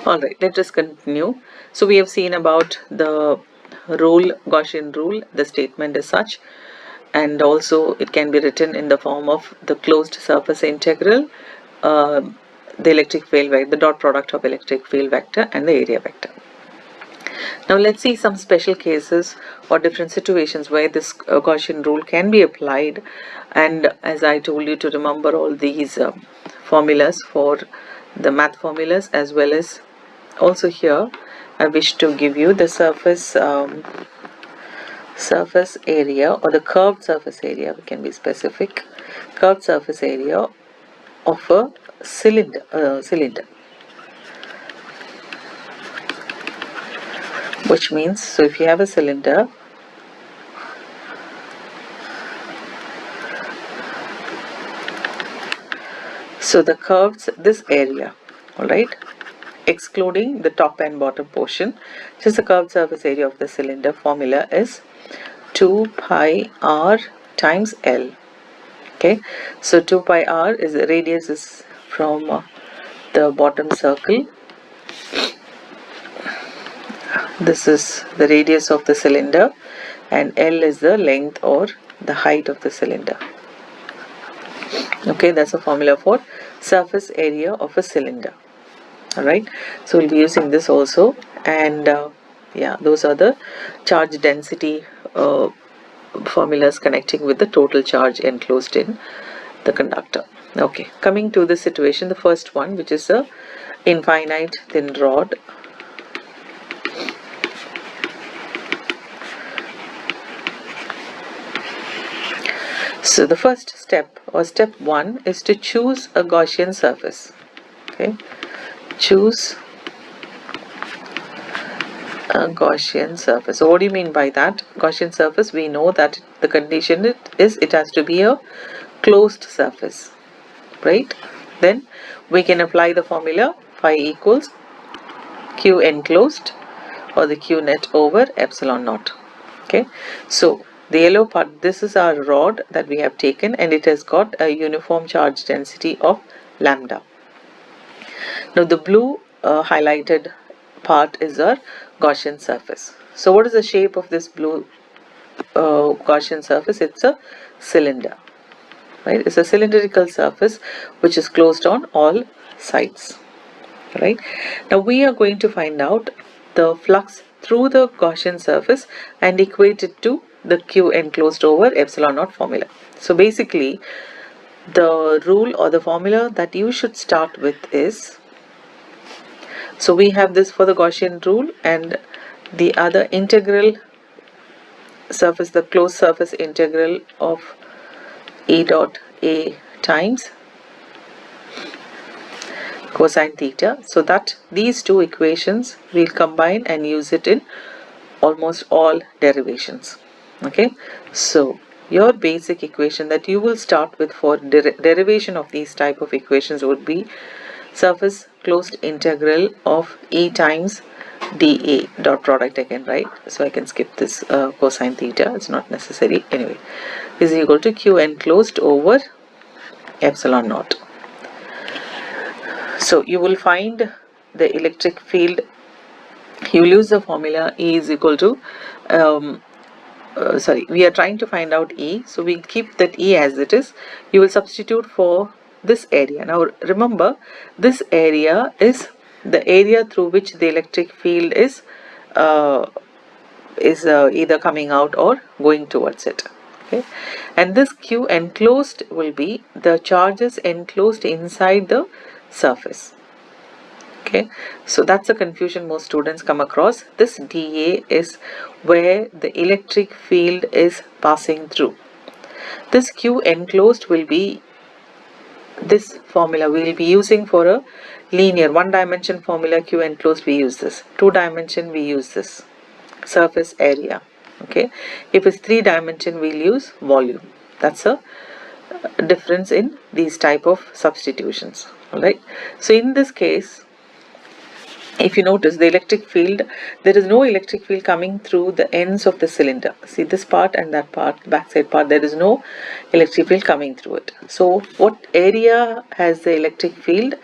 Alright, let us continue. So we have seen about the rule, Gaussian rule. The statement is such, and also it can be written in the form of the closed surface integral, the electric field vector, the dot product of electric field vector and the area vector. Now let's see some special cases or different situations where this Gaussian rule can be applied. And as I told you to remember all these formulas for the math formulas, as well as also here I wish to give you the surface area, or the curved surface area, we can be specific, curved surface area of a cylinder. Which means, so if you have a cylinder, so the curves, this area, alright, excluding the top and bottom portion, just the curved surface area of the cylinder, formula is 2 pi r times L. Okay, so 2 pi r is the radius is from the bottom circle. This is the radius of the cylinder, and L is the length or the height of the cylinder. Okay, that's a formula for surface area of a cylinder. Alright, so we'll be using this also, and yeah, those are the charge density formulas connecting with the total charge enclosed in the conductor. Okay, coming to the situation, the first one, which is a infinite thin rod. So the first step, or step 1, is to choose a Gaussian surface. Okay, choose a Gaussian surface. So what do you mean by that? Gaussian surface, we know that the condition it has to be a closed surface, right? Then we can apply the formula phi equals Q enclosed, or the Q net over epsilon naught. Okay, so the yellow part, this is our rod that we have taken, and it has got a uniform charge density of lambda. Now the blue highlighted part is our Gaussian surface. So what is the shape of this blue Gaussian surface? It's a cylinder, right? It's a cylindrical surface which is closed on all sides, right? Now we are going to find out the flux through the Gaussian surface and equate it to the Q enclosed over epsilon naught formula. So basically the rule or the formula that you should start with is, so we have this for the Gaussian rule, and the other integral surface, the closed surface integral of E dot A times cosine theta. So that these two equations we'll combine and use it in almost all derivations. Okay, so your basic equation that you will start with for derivation of these type of equations would be surface closed integral of E times dA dot product again, right? So I can skip this cosine theta, it's not necessary anyway, is equal to Q enclosed over epsilon naught. So you will find the electric field, you will use the formula E is equal to we are trying to find out E, so we keep that E as it is. You will substitute for this area. Now remember, this area is the area through which the electric field is either coming out or going towards it. Okay, and this Q enclosed will be the charges enclosed inside the surface. Okay, so that's a confusion most students come across. This dA is where the electric field is passing through. This Q enclosed will be this formula we will be using for a linear one dimension formula. Q enclosed, we use this. 2 dimension, we use this surface area. Okay, if it's 3 dimension, we'll use volume. That's a difference in these type of substitutions. Alright, so in this case, if you notice the electric field, there is no electric field coming through the ends of the cylinder. See this part and that part, backside part, there is no electric field coming through it. So what area has the electric field?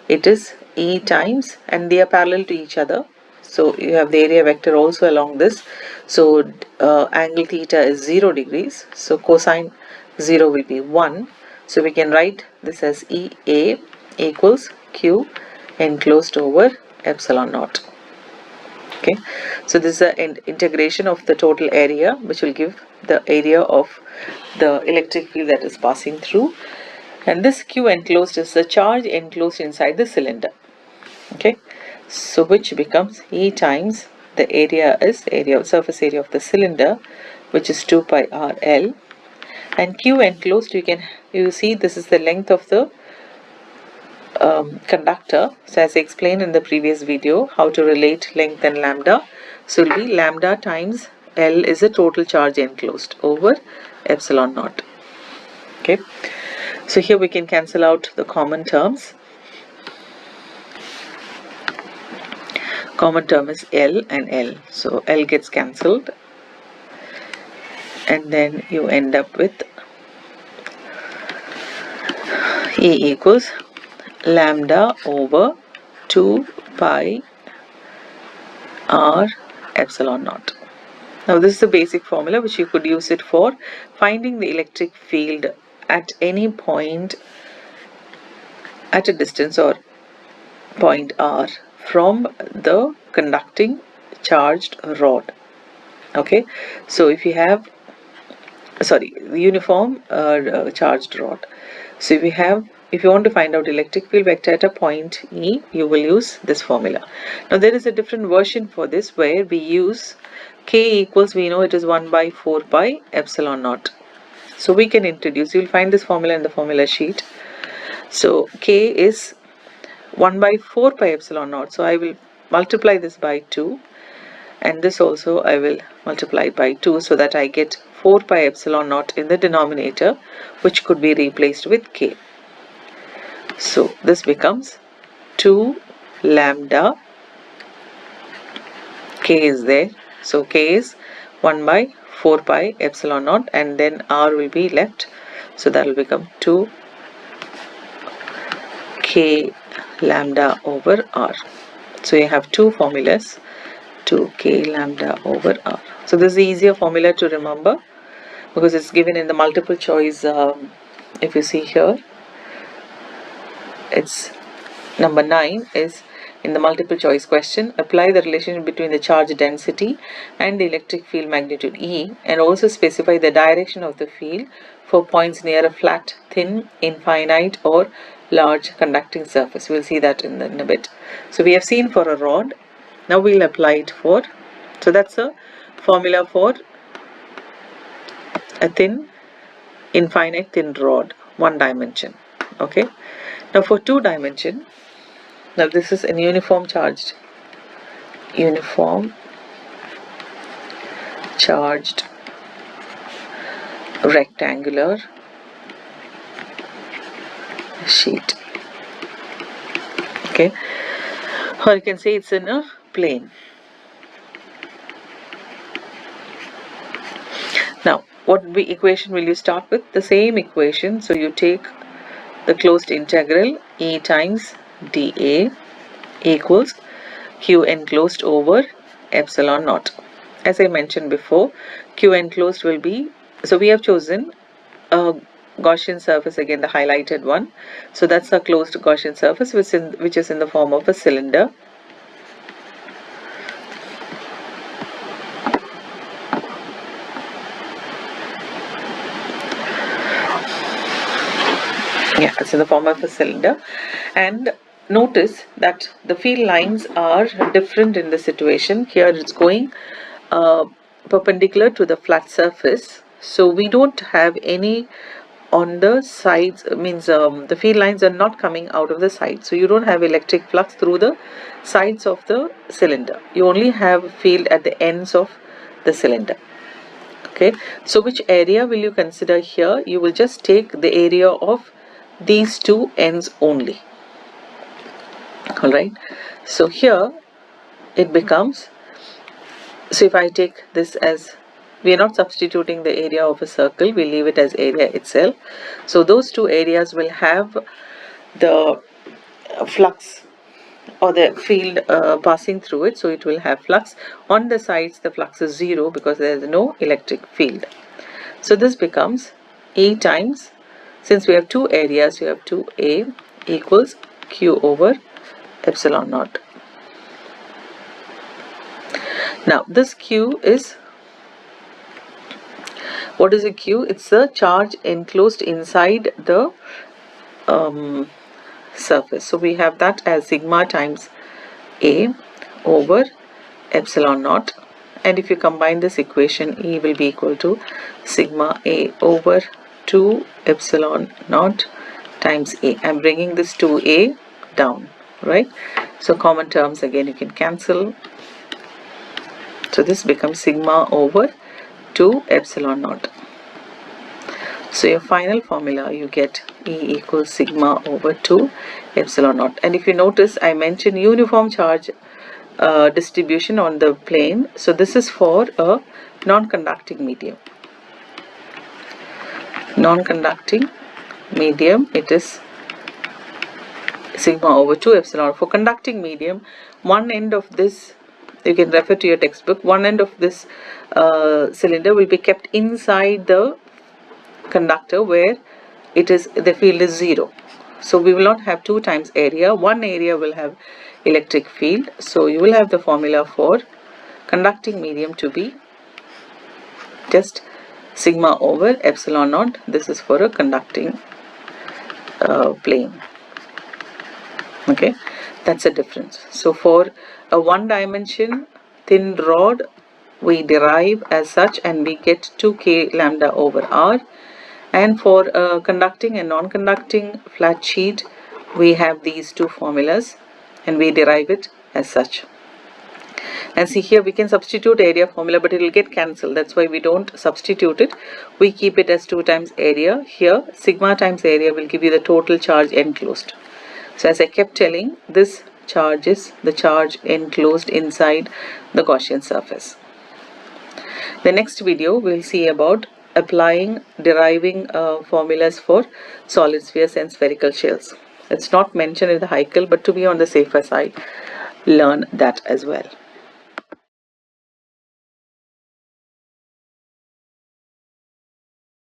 it is E times, and they are parallel to each other. So you have the area vector also along this. So angle theta is 0 degrees. So cosine 0 will be 1. So we can write this as EA equals Q enclosed over epsilon naught. Okay, so this is an integration of the total area, which will give the area of the electric field that is passing through, and this Q enclosed is the charge enclosed inside the cylinder. Okay, so which becomes E times the area is surface area of the cylinder, which is 2 pi RL, and Q enclosed, you see this is the length of the conductor. So as I explained in the previous video how to relate length and lambda, so it will be lambda times L is the total charge enclosed over epsilon naught. Okay, so here we can cancel out the common terms. Common term is L and L, so L gets cancelled, and then you end up with E equals lambda over 2 pi r epsilon naught. Now this is the basic formula which you could use it for finding the electric field at any point at a distance or point r from the conducting charged rod. Okay, so if you have uniform charged rod, so if you want to find out electric field vector at a point E, you will use this formula. Now there is a different version for this where we use K equals, we know it is 1 by 4 pi epsilon naught. So we can introduce, you will find this formula in the formula sheet. So K is 1 by 4 pi epsilon naught. So I will multiply this by 2, and this also I will multiply by 2, so that I get 4 pi epsilon naught in the denominator, which could be replaced with K. So this becomes 2 lambda, K is there, so K is 1 by 4 pi epsilon naught, and then R will be left, so that will become 2 K lambda over R. So you have two formulas, 2 K lambda over R. So this is the easier formula to remember because it's given in the multiple choice. If you see here, it's number 9 is in the multiple choice question. Apply the relationship between the charge density and the electric field magnitude E, and also specify the direction of the field for points near a flat, thin, infinite or large conducting surface. We'll see that in a bit. So we have seen for a rod. Now we'll apply it for, so that's a formula for a thin, infinite thin rod, 1 dimension. Okay. Now for 2 dimension, now this is an uniform charged rectangular sheet. Okay, or you can say it's in a plane. Now what equation will you start with? The same equation. So you take the closed integral E times dA equals Q enclosed over epsilon naught. As I mentioned before, Q enclosed will be, so we have chosen a Gaussian surface, again the highlighted one. So that's a closed Gaussian surface which is in the form of a cylinder. Yeah, it's in the form of a cylinder, and notice that the field lines are different in the situation. Here it's going perpendicular to the flat surface, so we don't have any on the sides, means the field lines are not coming out of the side, so you don't have electric flux through the sides of the cylinder. You only have field at the ends of the cylinder. Okay, so which area will you consider here? You will just take the area of these two ends only. Alright, so here it becomes, so if I take this as, we are not substituting the area of a circle, we leave it as area itself. So those two areas will have the flux or the field passing through it, so it will have flux. On the sides the flux is 0 because there is no electric field. So this becomes E times, since we have two areas, we have 2A equals Q over epsilon naught. Now this Q is, what is a Q? It's a charge enclosed inside the surface. So we have that as sigma times A over epsilon naught, and if you combine this equation, E will be equal to sigma A over 2 epsilon naught times A. I'm bringing this 2A down, right? So common terms again you can cancel. So this becomes sigma over 2 epsilon naught. So your final formula, you get E equals sigma over 2 epsilon naught. And if you notice, I mentioned uniform charge distribution on the plane. So this is for a non-conducting medium. Non-conducting medium, it is sigma over 2 epsilon. For conducting medium, one end of this, you can refer to your textbook, one end of this cylinder will be kept inside the conductor where it is, the field is 0. So we will not have 2 times area, one area will have electric field. So you will have the formula for conducting medium to be just sigma over epsilon naught. This is for a conducting plane. Okay, that's a difference. So for a one dimension thin rod, we derive as such and we get 2k lambda over r. And for a conducting and non-conducting flat sheet, we have these two formulas and we derive it as such. And see here we can substitute area formula, but it will get cancelled. That's why we don't substitute it. We keep it as 2 times area. Here sigma times area will give you the total charge enclosed. So as I kept telling, this charge is the charge enclosed inside the Gaussian surface. The next video we'll see about deriving formulas for solid spheres and spherical shells. It's not mentioned in the Haeckel, but to be on the safer side, learn that as well.